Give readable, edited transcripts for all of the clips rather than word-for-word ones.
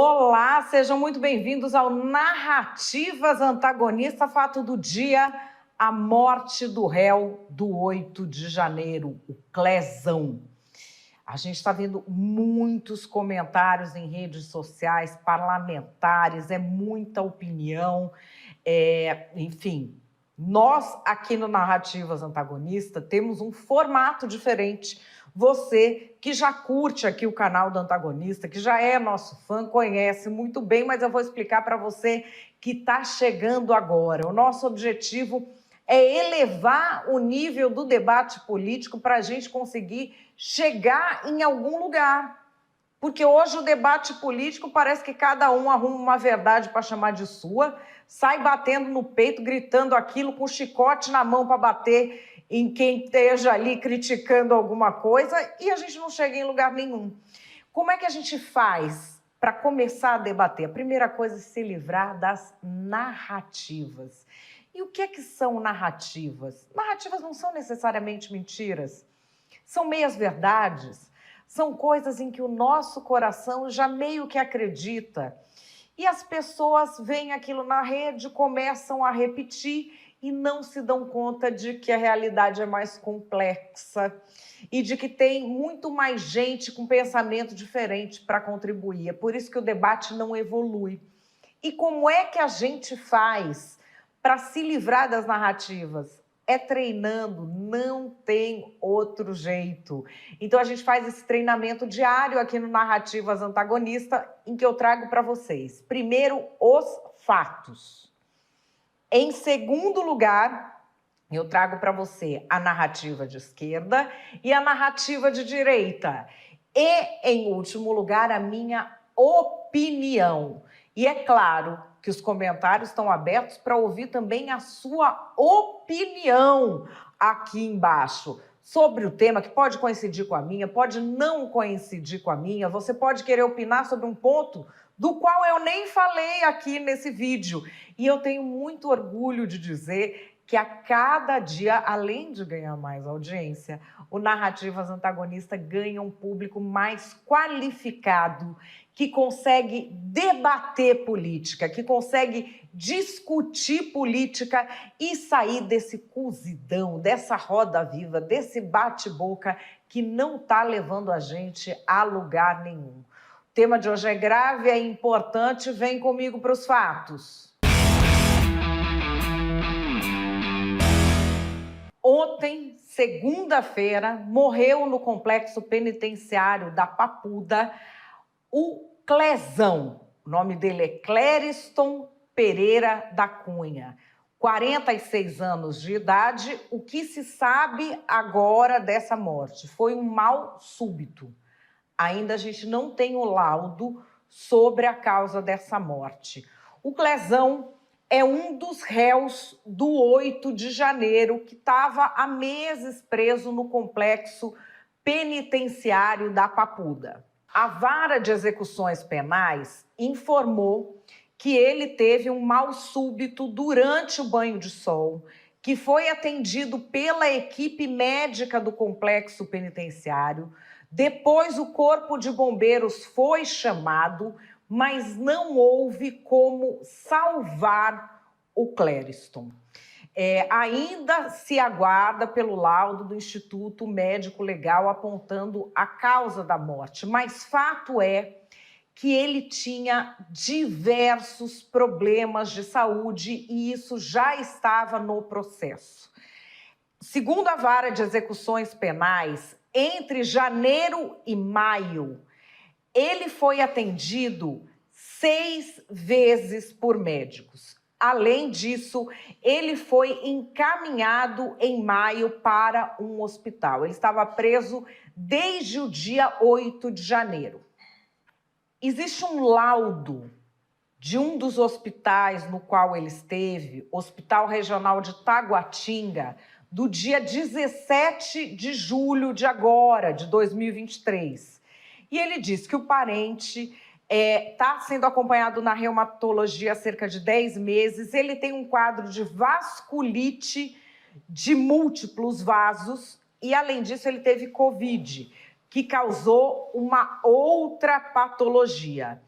Olá, sejam muito bem-vindos ao Narrativas Antagonista, fato do dia, a morte do réu do 8 de janeiro, o Clezão. A gente está vendo muitos comentários em redes sociais, parlamentares, é muita opinião, enfim. Nós, aqui no Narrativas Antagonista, temos um formato diferente. Você que já curte aqui o canal do Antagonista, que já é nosso fã, conhece muito bem, mas eu vou explicar para você que está chegando agora. O nosso objetivo é elevar o nível do debate político para a gente conseguir chegar em algum lugar. Porque hoje o debate político parece que cada um arruma uma verdade para chamar de sua, sai batendo no peito, gritando aquilo, com chicote na mão para bater em quem esteja ali criticando alguma coisa, e a gente não chega em lugar nenhum. Como é que a gente faz para começar a debater? A primeira coisa é se livrar das narrativas. E o que é que são narrativas? Narrativas não são necessariamente mentiras, são meias-verdades. São coisas em que o nosso coração já meio que acredita. E as pessoas veem aquilo na rede, começam a repetir e não se dão conta de que a realidade é mais complexa e de que tem muito mais gente com pensamento diferente para contribuir. É por isso que o debate não evolui. E como é que a gente faz para se livrar das narrativas? É treinando, não tem outro jeito. Então a gente faz esse treinamento diário aqui no Narrativas Antagonista, em que eu trago para vocês, primeiro, os fatos. Em segundo lugar, eu trago para você a narrativa de esquerda e a narrativa de direita. E, em último lugar, a minha opinião. E é claro que os comentários estão abertos para ouvir também a sua opinião aqui embaixo sobre o tema, que pode coincidir com a minha, pode não coincidir com a minha, você pode querer opinar sobre um ponto do qual eu nem falei aqui nesse vídeo. E eu tenho muito orgulho de dizer que a cada dia, além de ganhar mais audiência, o Narrativas Antagonista ganha um público mais qualificado, que consegue debater política, que consegue discutir política e sair desse cozidão, dessa roda viva, desse bate-boca que não está levando a gente a lugar nenhum. O tema de hoje é grave, é importante, vem comigo para os fatos. Ontem, segunda-feira, morreu no complexo penitenciário da Papuda o Clezão. O nome dele é Clériston Pereira da Cunha. 46 anos de idade. O que se sabe agora dessa morte? Foi um mal súbito. Ainda a gente não tem o laudo sobre a causa dessa morte. O Clezão é um dos réus do 8 de janeiro, que estava há meses preso no complexo penitenciário da Papuda. A Vara de Execuções Penais informou que ele teve um mal súbito durante o banho de sol, que foi atendido pela equipe médica do complexo penitenciário. Depois o corpo de bombeiros foi chamado, mas não houve como salvar o Clériston. Ainda se aguarda pelo laudo do Instituto Médico Legal apontando a causa da morte, mas fato é que ele tinha diversos problemas de saúde e isso já estava no processo. Segundo a Vara de Execuções Penais, entre janeiro e maio, ele foi atendido 6 vezes por médicos. Além disso, ele foi encaminhado em maio para um hospital. Ele estava preso desde o dia 8 de janeiro. Existe um laudo de um dos hospitais no qual ele esteve, Hospital Regional de Taguatinga, do dia 17 de julho de agora, de 2023. E ele diz que o parente está sendo acompanhado na reumatologia há cerca de 10 meses, ele tem um quadro de vasculite de múltiplos vasos e, além disso, ele teve Covid, que causou uma outra patologia.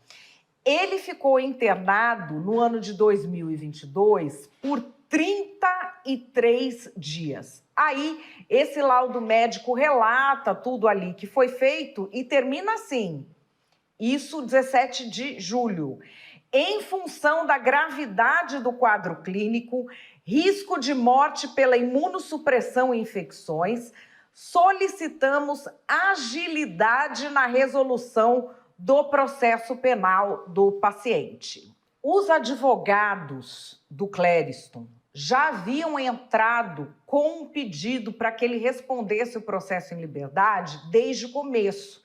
Ele ficou internado no ano de 2022 por 33 dias. Aí, esse laudo médico relata tudo ali que foi feito e termina assim, isso 17 de julho. Em função da gravidade do quadro clínico, risco de morte pela imunossupressão e infecções, solicitamos agilidade na resolução do processo penal do paciente. Os advogados do Clériston já haviam entrado com um pedido para que ele respondesse o processo em liberdade desde o começo,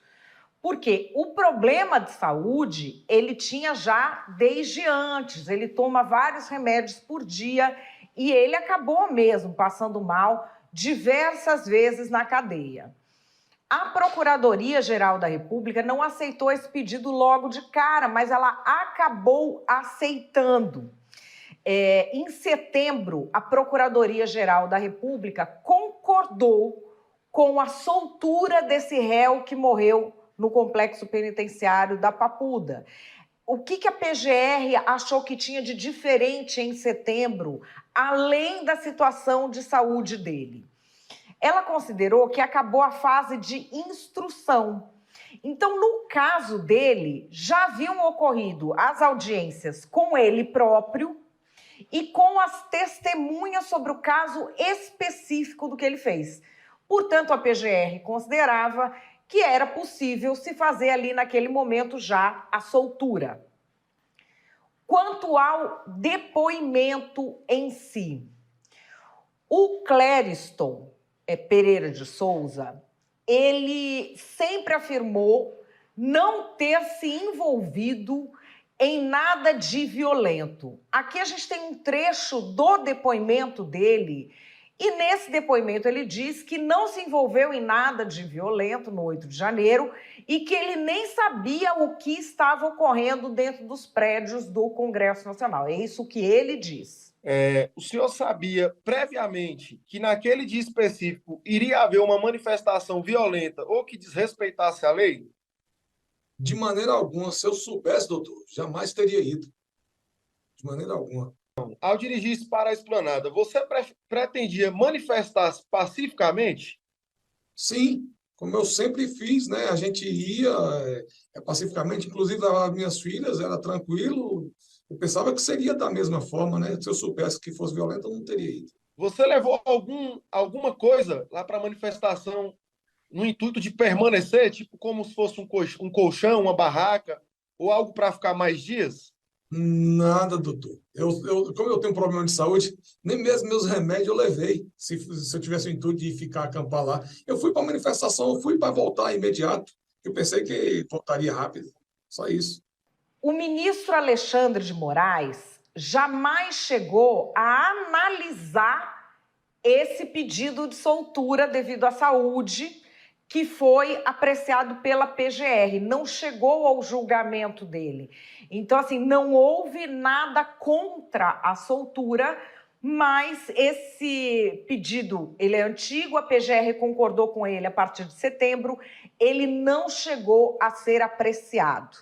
porque o problema de saúde ele tinha já desde antes, ele toma vários remédios por dia e ele acabou mesmo passando mal diversas vezes na cadeia. A Procuradoria-Geral da República não aceitou esse pedido logo de cara, mas ela acabou aceitando. Em setembro, a Procuradoria-Geral da República concordou com a soltura desse réu que morreu no complexo penitenciário da Papuda. O que a PGR achou que tinha de diferente em setembro, além da situação de saúde dele? Ela considerou que acabou a fase de instrução. Então, no caso dele, já haviam ocorrido as audiências com ele próprio e com as testemunhas sobre o caso específico do que ele fez. Portanto, a PGR considerava que era possível se fazer ali naquele momento já a soltura. Quanto ao depoimento em si, o Clériston Pereira de Souza, ele sempre afirmou não ter se envolvido em nada de violento. Aqui a gente tem um trecho do depoimento dele, e nesse depoimento ele diz que não se envolveu em nada de violento no 8 de janeiro e que ele nem sabia o que estava ocorrendo dentro dos prédios do Congresso Nacional. É isso que ele diz. O senhor sabia previamente que naquele dia específico iria haver uma manifestação violenta ou que desrespeitasse a lei? De maneira alguma. Se eu soubesse, doutor, jamais teria ido. De maneira alguma. Ao dirigir-se para a esplanada, você pretendia manifestar-se pacificamente? Sim, como eu sempre fiz, né? A gente ia pacificamente, inclusive levava minhas filhas, era tranquilo. Eu pensava que seria da mesma forma, né? Se eu soubesse que fosse violento, eu não teria ido. Você levou alguma coisa lá para a manifestação no intuito de permanecer, tipo como se fosse um colchão, uma barraca, ou algo para ficar mais dias? Nada, doutor. Como eu tenho um problema de saúde, nem mesmo meus remédios eu levei. Se eu tivesse o intuito de ficar acampar lá, eu fui para a manifestação, eu fui para voltar imediato. Eu pensei que voltaria rápido. Só isso. O ministro Alexandre de Moraes jamais chegou a analisar esse pedido de soltura devido à saúde que foi apreciado pela PGR. Não chegou ao julgamento dele. Então, assim, não houve nada contra a soltura, mas esse pedido, ele é antigo, a PGR concordou com ele a partir de setembro, ele não chegou a ser apreciado.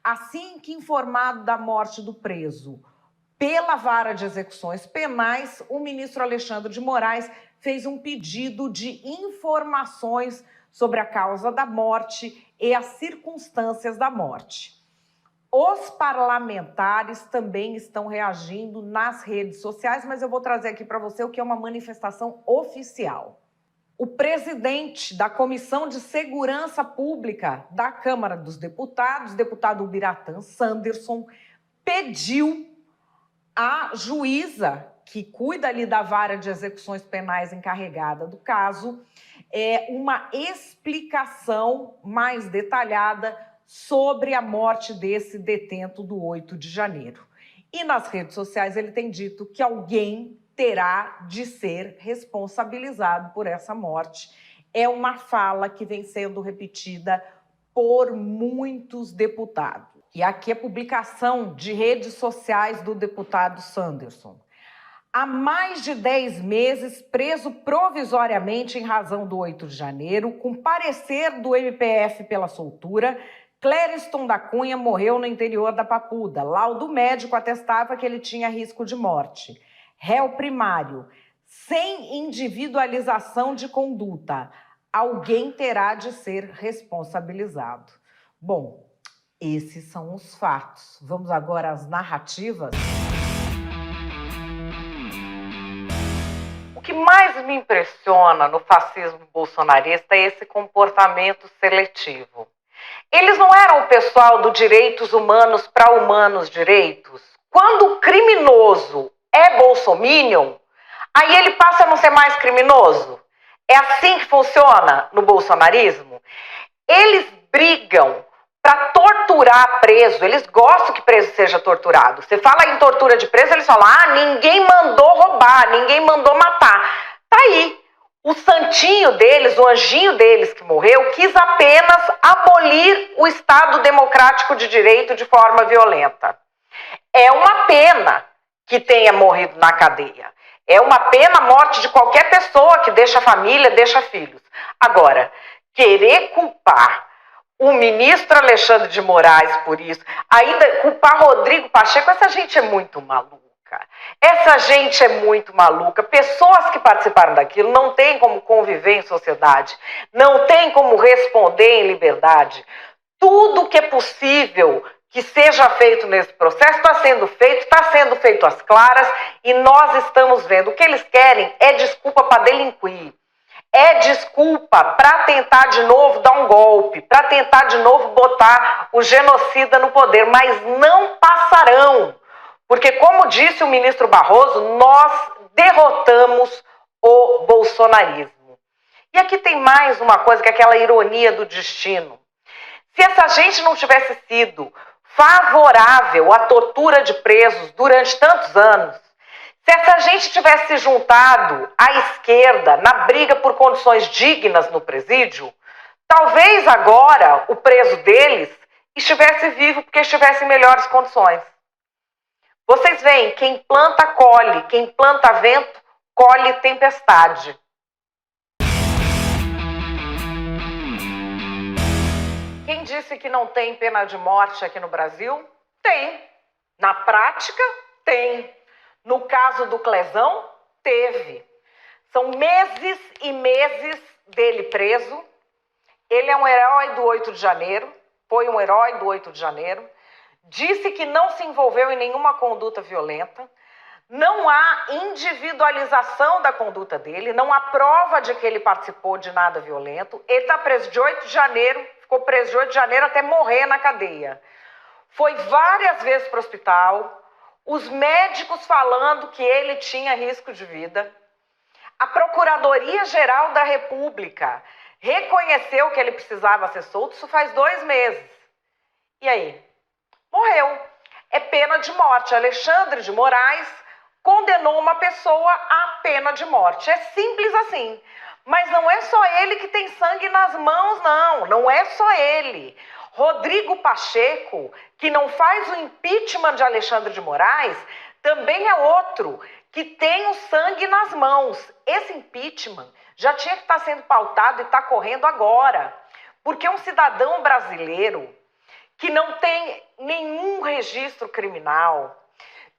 Assim que informado da morte do preso pela Vara de Execuções Penais, o ministro Alexandre de Moraes fez um pedido de informações sobre a causa da morte e as circunstâncias da morte. Os parlamentares também estão reagindo nas redes sociais, mas eu vou trazer aqui para você o que é uma manifestação oficial. O presidente da Comissão de Segurança Pública da Câmara dos Deputados, deputado Ubiratã Sanderson, pediu à juíza que cuida ali da Vara de Execuções Penais encarregada do caso, uma explicação mais detalhada sobre a morte desse detento do 8 de janeiro. E nas redes sociais ele tem dito que alguém terá de ser responsabilizado por essa morte. É uma fala que vem sendo repetida por muitos deputados. E aqui a publicação de redes sociais do deputado Sanderson. Há mais de 10 meses, preso provisoriamente em razão do 8 de janeiro, com parecer do MPF pela soltura, Clériston da Cunha morreu no interior da Papuda. Laudo médico atestava que ele tinha risco de morte. Réu primário, sem individualização de conduta. Alguém terá de ser responsabilizado. Bom, esses são os fatos. Vamos agora às narrativas. O que mais me impressiona no fascismo bolsonarista é esse comportamento seletivo. Eles não eram o pessoal do direitos humanos para humanos direitos? Quando o criminoso é bolsominion, aí ele passa a não ser mais criminoso? É assim que funciona no bolsonarismo? Eles brigam para torturar preso, eles gostam que preso seja torturado. Você fala em tortura de preso, eles falam, ninguém mandou roubar, ninguém mandou matar. Tá aí. O santinho deles, o anjinho deles que morreu, quis apenas abolir o Estado democrático de direito de forma violenta. É uma pena que tenha morrido na cadeia. É uma pena a morte de qualquer pessoa que deixa família, deixa filhos. Agora, querer culpar o ministro Alexandre de Moraes por isso, ainda culpar Rodrigo Pacheco, essa gente é muito maluca. Essa gente é muito maluca. Pessoas que participaram daquilo não têm como conviver em sociedade, não têm como responder em liberdade. Tudo que é possível que seja feito nesse processo está sendo feito às claras e nós estamos vendo. O que eles querem é desculpa para delinquir. É desculpa para tentar de novo dar um golpe, para tentar de novo botar o genocida no poder, mas não passarão. Porque, como disse o ministro Barroso, nós derrotamos o bolsonarismo. E aqui tem mais uma coisa, que é aquela ironia do destino. Se essa gente não tivesse sido favorável à tortura de presos durante tantos anos, se essa gente tivesse se juntado à esquerda na briga por condições dignas no presídio, talvez agora o preso deles estivesse vivo porque estivesse em melhores condições. Vocês veem, quem planta colhe, quem planta vento colhe tempestade. Quem disse que não tem pena de morte aqui no Brasil? Tem. Na prática, tem. No caso do Clezão, teve. São meses e meses dele preso. Ele é um herói do 8 de janeiro, foi um herói do 8 de janeiro. Disse que não se envolveu em nenhuma conduta violenta. Não há individualização da conduta dele, não há prova de que ele participou de nada violento. Ele está preso de 8 de janeiro, ficou preso de 8 de janeiro até morrer na cadeia. Foi várias vezes para o hospital, os médicos falando que ele tinha risco de vida. A Procuradoria-Geral da República reconheceu que ele precisava ser solto, isso faz 2 meses. E aí? Morreu. É pena de morte. Alexandre de Moraes condenou uma pessoa à pena de morte. É simples assim. Mas não é só ele que tem sangue nas mãos, não. Não é só ele. Rodrigo Pacheco, que não faz o impeachment de Alexandre de Moraes, também é outro que tem o sangue nas mãos. Esse impeachment já tinha que estar sendo pautado e está correndo agora. Porque um cidadão brasileiro que não tem nenhum registro criminal,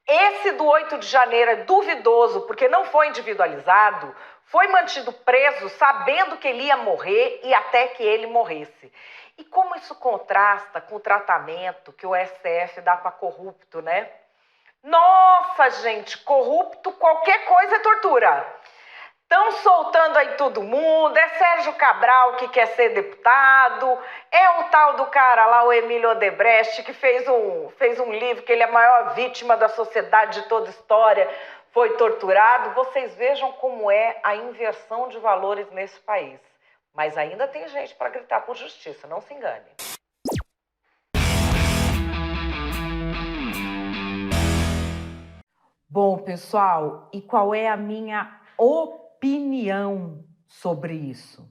esse do 8 de janeiro é duvidoso porque não foi individualizado, foi mantido preso sabendo que ele ia morrer e até que ele morresse. E como isso contrasta com o tratamento que o STF dá para corrupto, né? Nossa, gente, corrupto, qualquer coisa é tortura. Estão soltando aí todo mundo, é Sérgio Cabral que quer ser deputado, é o tal do cara lá, o Emílio Odebrecht, que fez um livro que ele é a maior vítima da sociedade de toda a história, foi torturado. Vocês vejam como é a inversão de valores nesse país. Mas ainda tem gente para gritar por justiça, não se engane. Bom, pessoal, e qual é a minha opinião sobre isso?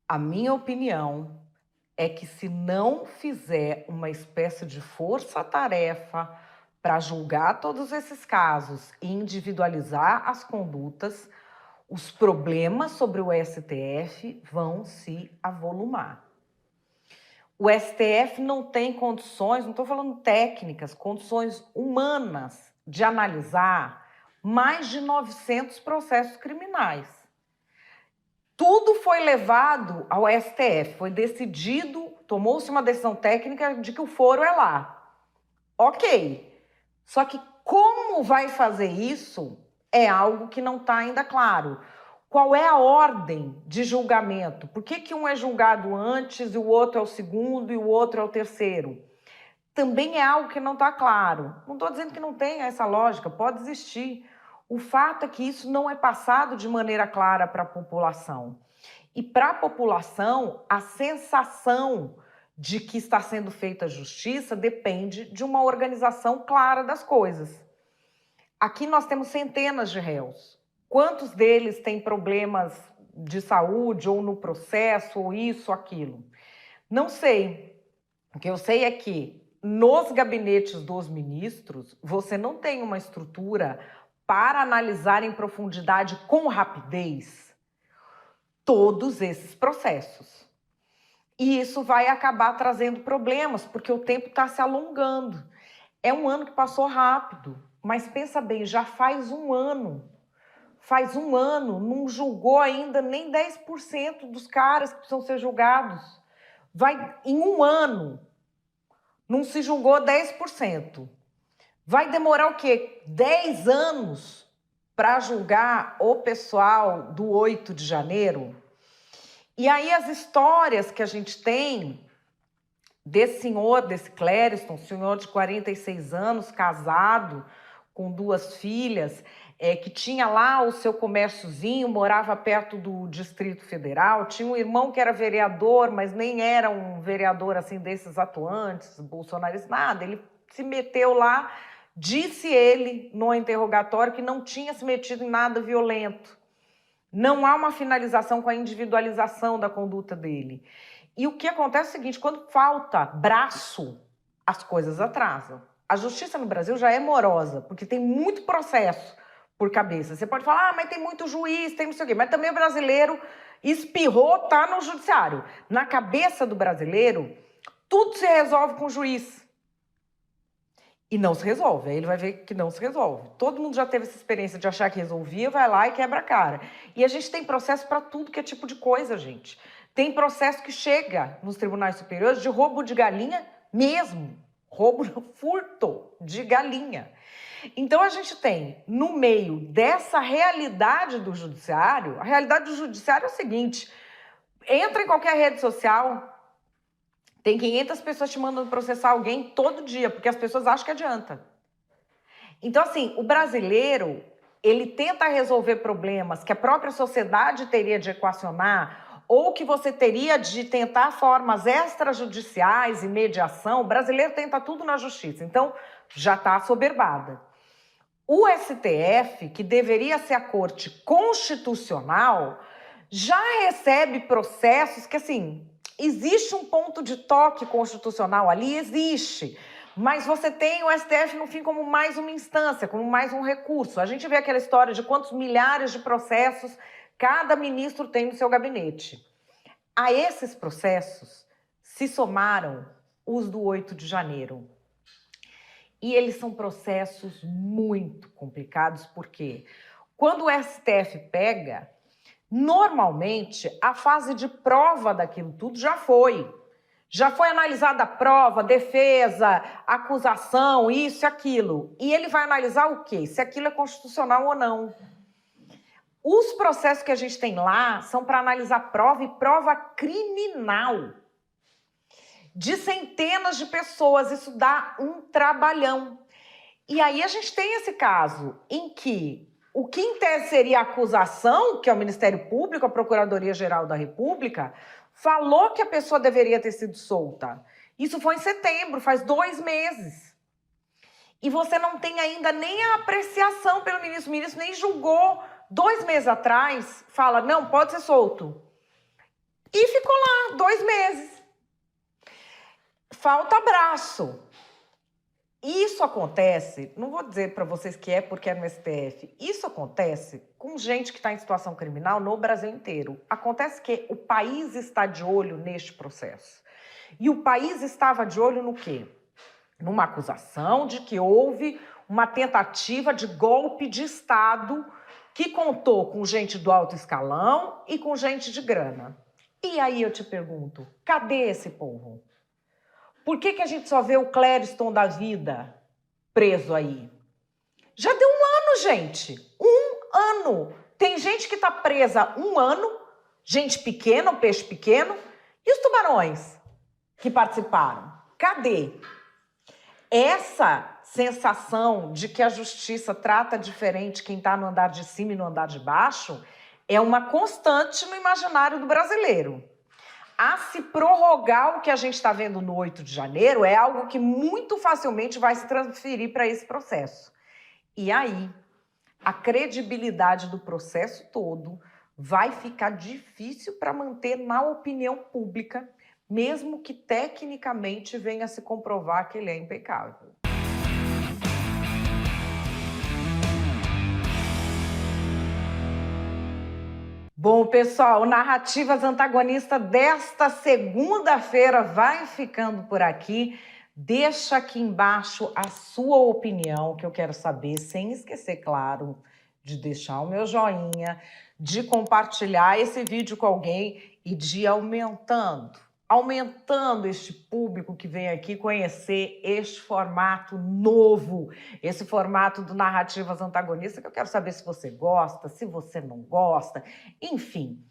A minha opinião é que se não fizer uma espécie de força-tarefa para julgar todos esses casos e individualizar as condutas, os problemas sobre o STF vão se avolumar. O STF não tem condições, não estou falando técnicas, condições humanas de analisar mais de 900 processos criminais. Tudo foi levado ao STF, foi decidido, tomou-se uma decisão técnica de que o foro é lá. Ok, só que como vai fazer isso é algo que não está ainda claro. Qual é a ordem de julgamento? Por que um é julgado antes e o outro é o segundo e o outro é o terceiro? Também é algo que não está claro. Não estou dizendo que não tenha essa lógica, pode existir. O fato é que isso não é passado de maneira clara para a população. E para a população, a sensação de que está sendo feita justiça depende de uma organização clara das coisas. Aqui nós temos centenas de réus. Quantos deles têm problemas de saúde ou no processo, ou isso, aquilo? Não sei. O que eu sei é que nos gabinetes dos ministros, você não tem uma estrutura para analisar em profundidade com rapidez todos esses processos. E isso vai acabar trazendo problemas, porque o tempo está se alongando. É um ano que passou rápido, mas pensa bem, já faz um ano. Faz um ano, não julgou ainda nem 10% dos caras que precisam ser julgados. Em um ano, não se julgou 10%. Vai demorar o quê? 10 anos para julgar o pessoal do 8 de janeiro? E aí as histórias que a gente tem desse senhor, desse Clériston, senhor de 46 anos, casado, com 2 filhas, que tinha lá o seu comérciozinho, morava perto do Distrito Federal, tinha um irmão que era vereador, mas nem era um vereador assim desses atuantes, bolsonaristas, nada. Ele se meteu lá, disse ele no interrogatório que não tinha se metido em nada violento. Não há uma finalização com a individualização da conduta dele. E o que acontece é o seguinte, quando falta braço, as coisas atrasam. A justiça no Brasil já é morosa, porque tem muito processo por cabeça. Você pode falar, mas tem muito juiz, tem não sei o quê. Mas também o brasileiro espirrou, tá no judiciário. Na cabeça do brasileiro, tudo se resolve com o juiz. E não se resolve. Aí ele vai ver que não se resolve. Todo mundo já teve essa experiência de achar que resolvia, vai lá e quebra a cara. E a gente tem processo para tudo que é tipo de coisa, gente. Tem processo que chega nos tribunais superiores de roubo de galinha mesmo. Roubo, furto de galinha. Então, a gente tem, no meio dessa realidade do judiciário, a realidade do judiciário é o seguinte, entra em qualquer rede social, tem 500 pessoas te mandando processar alguém todo dia, porque as pessoas acham que adianta. Então, assim, o brasileiro, ele tenta resolver problemas que a própria sociedade teria de equacionar, ou que você teria de tentar formas extrajudiciais e mediação. O brasileiro tenta tudo na justiça, então já está assoberbada. O STF, que deveria ser a corte constitucional, já recebe processos que, assim, existe um ponto de toque constitucional ali, existe, mas você tem o STF, no fim, como mais uma instância, como mais um recurso. A gente vê aquela história de quantos milhares de processos cada ministro tem no seu gabinete. A esses processos se somaram os do 8 de janeiro. E eles são processos muito complicados, porque quando o STF pega, normalmente a fase de prova daquilo tudo já foi. Já foi analisada a prova, defesa, acusação, isso e aquilo. E ele vai analisar o quê? Se aquilo é constitucional ou não. Os processos que a gente tem lá são para analisar prova e prova criminal. De centenas de pessoas, isso dá um trabalhão. E aí a gente tem esse caso em que o que em tese seria a acusação, que é o Ministério Público, a Procuradoria-Geral da República, falou que a pessoa deveria ter sido solta. Isso foi em setembro, faz 2 meses. E você não tem ainda nem a apreciação pelo ministro. O ministro nem julgou. 2 meses atrás, fala, não, pode ser solto. E ficou lá 2 meses. Falta braço. Isso acontece, não vou dizer para vocês que é porque é no STF, isso acontece com gente que está em situação criminal no Brasil inteiro. Acontece que o país está de olho neste processo. E o país estava de olho no quê? Numa acusação de que houve uma tentativa de golpe de Estado que contou com gente do alto escalão e com gente de grana. E aí eu te pergunto, cadê esse povo? Por que a gente só vê o Clériston da vida preso aí? Já deu 1 ano, gente. 1 ano. Tem gente que está presa 1 ano, gente pequena, um peixe pequeno. E os tubarões que participaram? Cadê? Essa sensação de que a justiça trata diferente quem está no andar de cima e no andar de baixo é uma constante no imaginário do brasileiro. A se prorrogar o que a gente está vendo no 8 de janeiro é algo que muito facilmente vai se transferir para esse processo. E aí, a credibilidade do processo todo vai ficar difícil para manter na opinião pública, mesmo que tecnicamente venha a se comprovar que ele é impecável. Bom, pessoal, Narrativas Antagonistas desta segunda-feira vai ficando por aqui. Deixa aqui embaixo a sua opinião, que eu quero saber, sem esquecer, claro, de deixar o meu joinha, de compartilhar esse vídeo com alguém e de ir aumentando este público que vem aqui conhecer este formato novo, esse formato do Narrativas Antagonistas, que eu quero saber se você gosta, se você não gosta, enfim.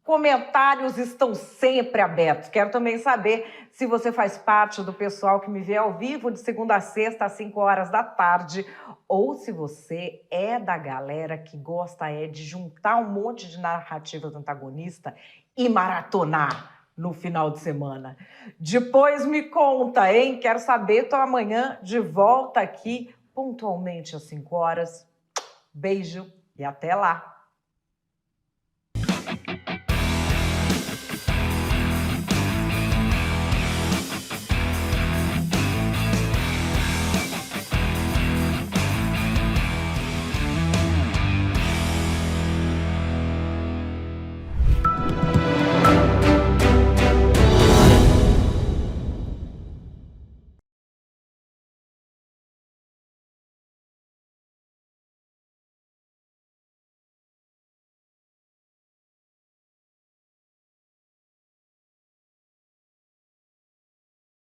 Comentários estão sempre abertos. Quero também saber se você faz parte do pessoal que me vê ao vivo de segunda a sexta às 5 horas da tarde, ou se você é da galera que gosta de juntar um monte de narrativas antagonistas e maratonar no final de semana. Depois me conta, hein? Quero saber. Tô amanhã de volta aqui, pontualmente às 5 horas. Beijo e até lá!